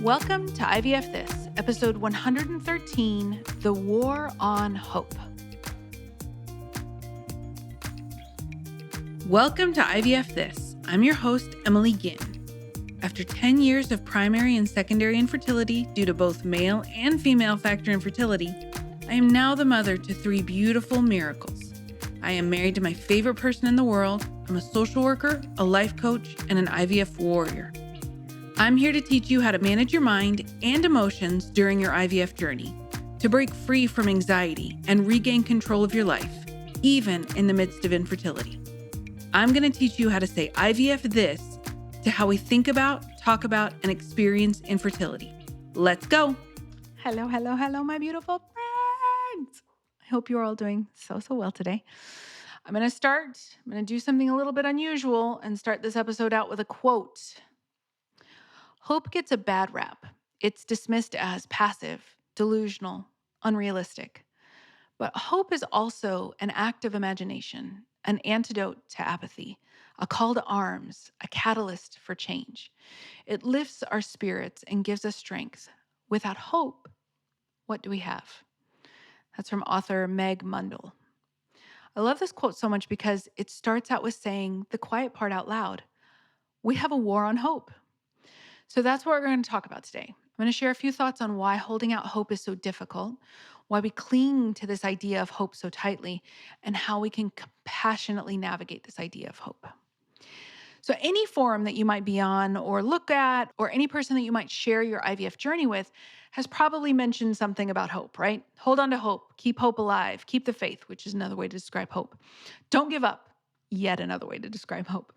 Welcome to IVF This, episode 113, The War on Hope. Welcome to IVF This. I'm your host, Emily Ginn. After 10 years of primary and secondary infertility due to both male and female factor infertility, I am now the mother to 3 beautiful miracles. I am married to my favorite person in the world. I'm a social worker, a life coach, and an IVF warrior. I'm here to teach you how to manage your mind and emotions during your IVF journey, to break free from anxiety and regain control of your life, even in the midst of infertility. I'm going to teach you how to say IVF this to how we think about, talk about, and experience infertility. Let's go. Hello, my beautiful friends. I hope you're all doing so well today. I'm going to do something a little bit unusual and start this episode out with a quote. Hope gets a bad rap. It's dismissed as passive, delusional, unrealistic. But hope is also an act of imagination, an antidote to apathy, a call to arms, a catalyst for change. It lifts our spirits and gives us strength. Without hope, what do we have? That's from author Meg Mundell. I love this quote so much because it starts out with saying the quiet part out loud. We have a war on hope. So that's what we're going to talk about today. I'm going to share a few thoughts on why holding out hope is so difficult, why we cling to this idea of hope so tightly, and how we can compassionately navigate this idea of hope. So any forum that you might be on or look at, or any person that you might share your IVF journey with has probably mentioned something about hope, right? Hold on to hope, keep hope alive, keep the faith, which is another way to describe hope. Don't give up, yet another way to describe hope.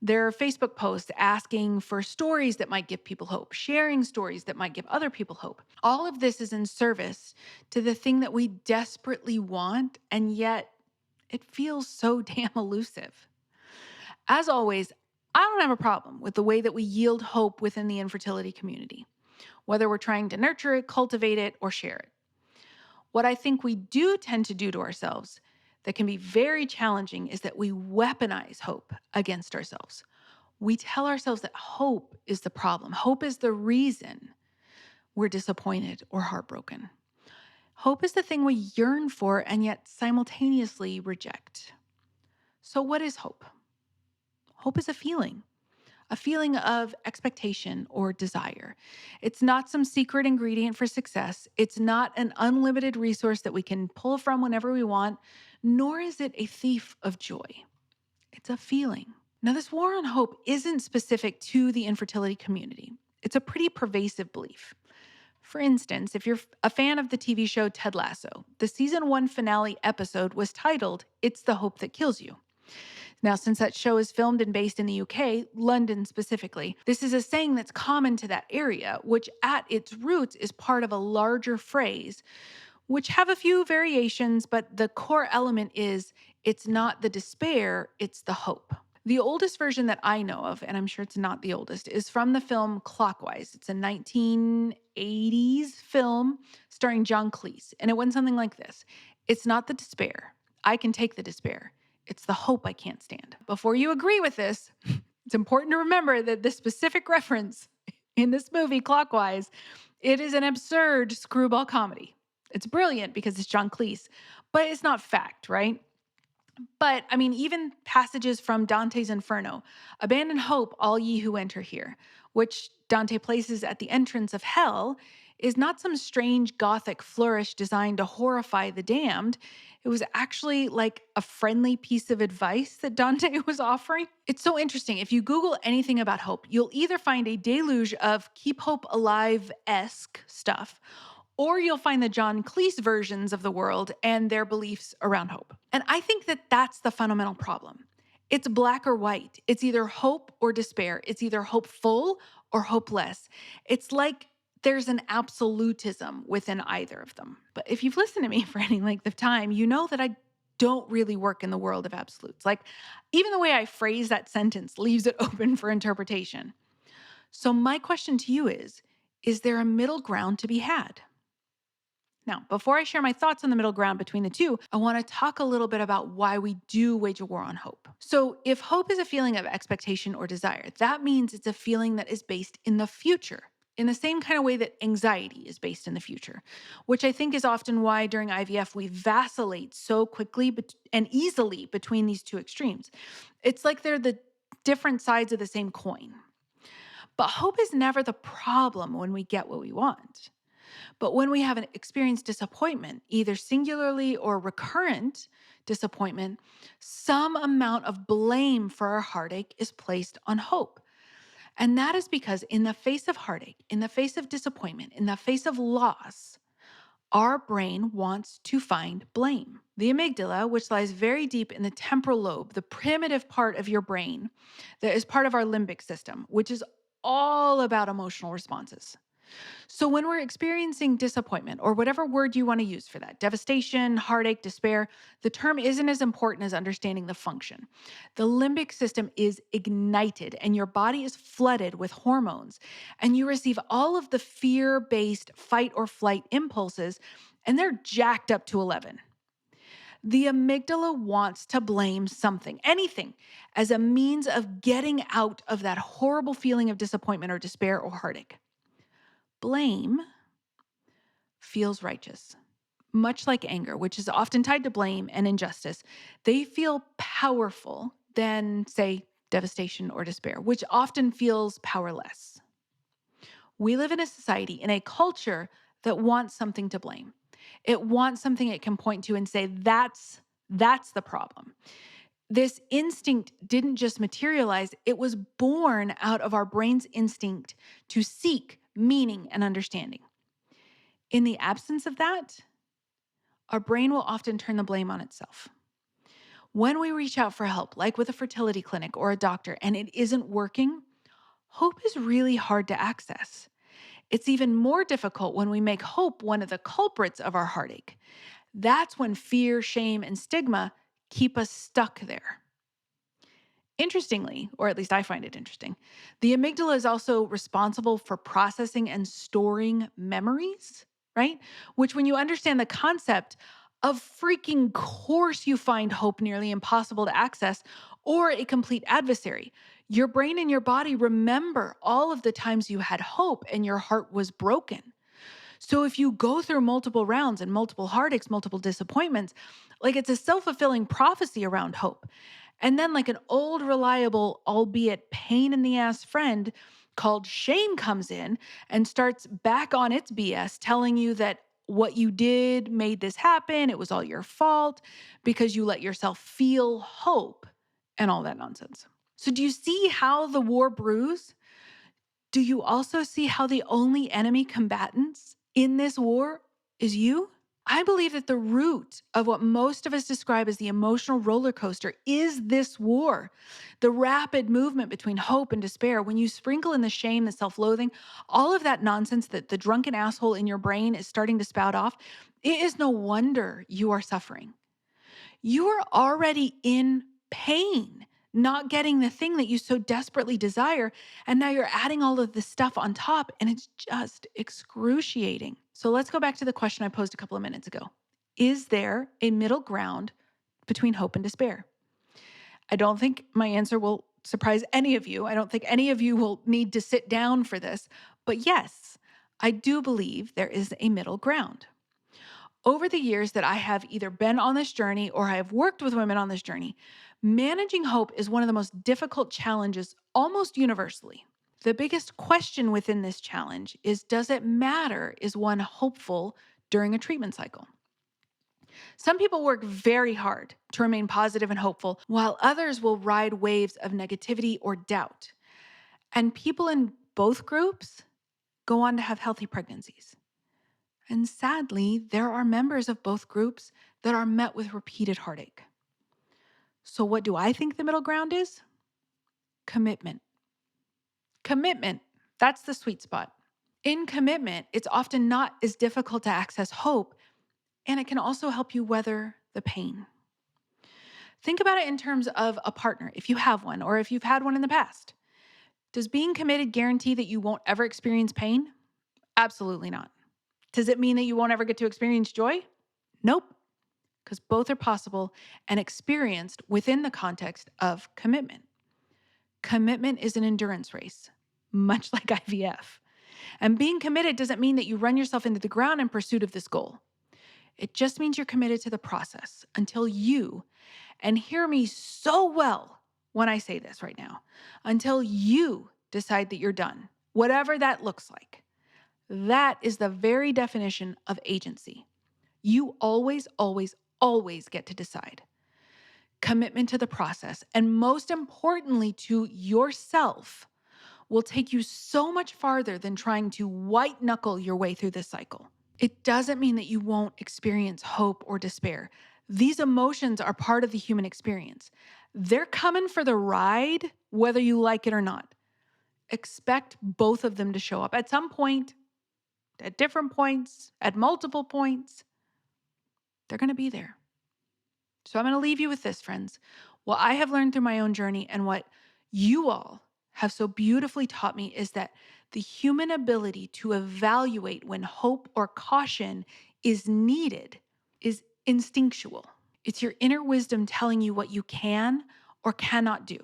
There are Facebook posts asking for stories that might give people hope, sharing stories that might give other people hope. All of this is in service to the thing that we desperately want, and yet it feels so damn elusive. As always, I don't have a problem with the way that we yield hope within the infertility community, whether we're trying to nurture it, cultivate it, or share it. What I think we do tend to do to ourselves that can be very challenging is that we weaponize hope against ourselves. We tell ourselves that hope is the problem. Hope is the reason we're disappointed or heartbroken. Hope is the thing we yearn for and yet simultaneously reject. So what is hope? Hope is a feeling of expectation or desire. It's not some secret ingredient for success. It's not an unlimited resource that we can pull from whenever we want, nor is it a thief of joy. It's a feeling. Now, this war on hope isn't specific to the infertility community. It's a pretty pervasive belief. For instance, if you're a fan of the TV show Ted Lasso, the season 1 finale episode was titled, "It's the Hope That Kills You." Now, since that show is filmed and based in the UK, London specifically, this is a saying that's common to that area, which at its roots is part of a larger phrase, which have a few variations, but the core element is it's not the despair, it's the hope. The oldest version that I know of, and I'm sure it's not the oldest, is from the film Clockwise. It's a 1980s film starring John Cleese, and it went something like this. It's not the despair. I can take the despair. It's the hope I can't stand. Before you agree with this, it's important to remember that this specific reference in this movie, Clockwise, it is an absurd screwball comedy. It's brilliant because it's John Cleese, but it's not fact, right? But, even passages from Dante's Inferno, abandon hope, all ye who enter here, which Dante places at the entrance of hell, is not some strange Gothic flourish designed to horrify the damned. It was actually like a friendly piece of advice that Dante was offering. It's so interesting. If you Google anything about hope, you'll either find a deluge of keep hope alive-esque stuff, or you'll find the John Cleese versions of the world and their beliefs around hope. And I think that that's the fundamental problem. It's black or white. It's either hope or despair. It's either hopeful or hopeless. It's like there's an absolutism within either of them. But if you've listened to me for any length of time, you know that I don't really work in the world of absolutes. Like, even the way I phrase that sentence leaves it open for interpretation. So my question to you is there a middle ground to be had? Now, before I share my thoughts on the middle ground between the two, I want to talk a little bit about why we do wage a war on hope. So if hope is a feeling of expectation or desire, that means it's a feeling that is based in the future. in the same kind of way that anxiety is based in the future, which I think is often why during IVF we vacillate so quickly and easily between these two extremes. It's like they're the different sides of the same coin. But hope is never the problem when we get what we want. But when we have an experienced disappointment, either singularly or recurrent disappointment, some amount of blame for our heartache is placed on hope. And that is because in the face of heartache, in the face of disappointment, in the face of loss, our brain wants to find blame. The amygdala, which lies very deep in the temporal lobe, the primitive part of your brain that is part of our limbic system, which is all about emotional responses. So when we're experiencing disappointment, or whatever word you want to use for that, devastation, heartache, despair, the term isn't as important as understanding the function. The limbic system is ignited and your body is flooded with hormones, and you receive all of the fear-based fight or flight impulses, and they're jacked up to 11. The amygdala wants to blame something, anything, as a means of getting out of that horrible feeling of disappointment or despair or heartache. Blame feels righteous. Much like anger, which is often tied to blame and injustice, they feel powerful than, say, devastation or despair, which often feels powerless. We live in a society, in a culture that wants something to blame. It wants something it can point to and say, that's the problem. This instinct didn't just materialize, it was born out of our brain's instinct to seek meaning and understanding. In the absence of that, our brain will often turn the blame on itself. When we reach out for help, like with a fertility clinic or a doctor, and it isn't working, hope is really hard to access. It's even more difficult when we make hope one of the culprits of our heartache. That's when fear, shame, and stigma keep us stuck there. Interestingly, or at least I find it interesting, the amygdala is also responsible for processing and storing memories, right? Which, when you understand the concept, of freaking course you find hope nearly impossible to access or a complete adversary. Your brain and your body remember all of the times you had hope and your heart was broken. So if you go through multiple rounds and multiple heartaches, multiple disappointments, like it's a self-fulfilling prophecy around hope. And then, like an old, reliable, albeit pain in the ass friend called shame comes in and starts back on its BS, telling you that what you did made this happen. It was all your fault because you let yourself feel hope and all that nonsense. So do you see how the war brews? Do you also see how the only enemy combatants in this war is you? I believe that the root of what most of us describe as the emotional roller coaster is this war, the rapid movement between hope and despair. When you sprinkle in the shame, the self-loathing, all of that nonsense that the drunken asshole in your brain is starting to spout off, it is no wonder you are suffering. You are already in pain, not getting the thing that you so desperately desire. And now you're adding all of this stuff on top, and it's just excruciating. So let's go back to the question I posed a couple of minutes ago. Is there a middle ground between hope and despair? I don't think my answer will surprise any of you. I don't think any of you will need to sit down for this. But yes, I do believe there is a middle ground. Over the years that I have either been on this journey or I have worked with women on this journey, managing hope is one of the most difficult challenges almost universally. The biggest question within this challenge is, does it matter? Is one hopeful during a treatment cycle? Some people work very hard to remain positive and hopeful, while others will ride waves of negativity or doubt. And people in both groups go on to have healthy pregnancies. And sadly, there are members of both groups that are met with repeated heartache. So what do I think the middle ground is? Commitment. Commitment. That's the sweet spot. In commitment, it's often not as difficult to access hope, and it can also help you weather the pain. Think about it in terms of a partner, if you have one, or if you've had one in the past. Does being committed guarantee that you won't ever experience pain? Absolutely not. Does it mean that you won't ever get to experience joy? Nope. Because both are possible and experienced within the context of commitment. Commitment is an endurance race, much like IVF. And being committed doesn't mean that you run yourself into the ground in pursuit of this goal. It just means you're committed to the process until you, and hear me so well when I say this right now, until you decide that you're done, whatever that looks like. That is the very definition of agency. You always, always, always get to decide. Commitment to the process, and most importantly to yourself, will take you so much farther than trying to white knuckle your way through this cycle. It doesn't mean that you won't experience hope or despair. These emotions are part of the human experience. They're coming for the ride, whether you like it or not. Expect both of them to show up at some point, at different points, at multiple points. They're going to be there. So I'm going to leave you with this, friends. What I have learned through my own journey and what you all have so beautifully taught me is that the human ability to evaluate when hope or caution is needed is instinctual. It's your inner wisdom telling you what you can or cannot do.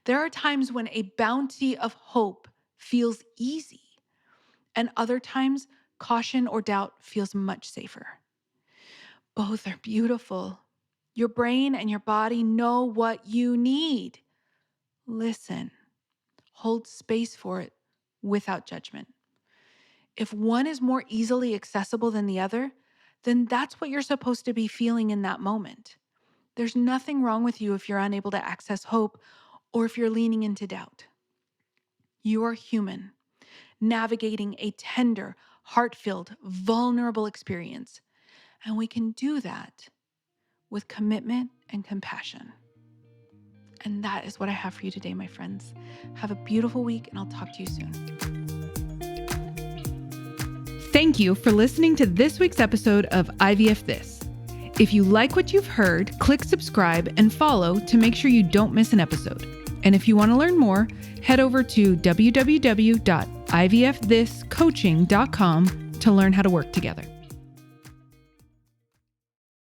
There are times when a bounty of hope feels easy, and other times caution or doubt feels much safer. Both are beautiful. Your brain and your body know what you need. Listen. Hold space for it without judgment. If one is more easily accessible than the other, then that's what you're supposed to be feeling in that moment. There's nothing wrong with you if you're unable to access hope or if you're leaning into doubt. You are human, navigating a tender, heart-filled, vulnerable experience. And we can do that with commitment and compassion. And that is what I have for you today, my friends. Have a beautiful week, and I'll talk to you soon. Thank you for listening to this week's episode of IVF This. If you like what you've heard, click subscribe and follow to make sure you don't miss an episode. And if you want to learn more, head over to www.ivfthiscoaching.com to learn how to work together.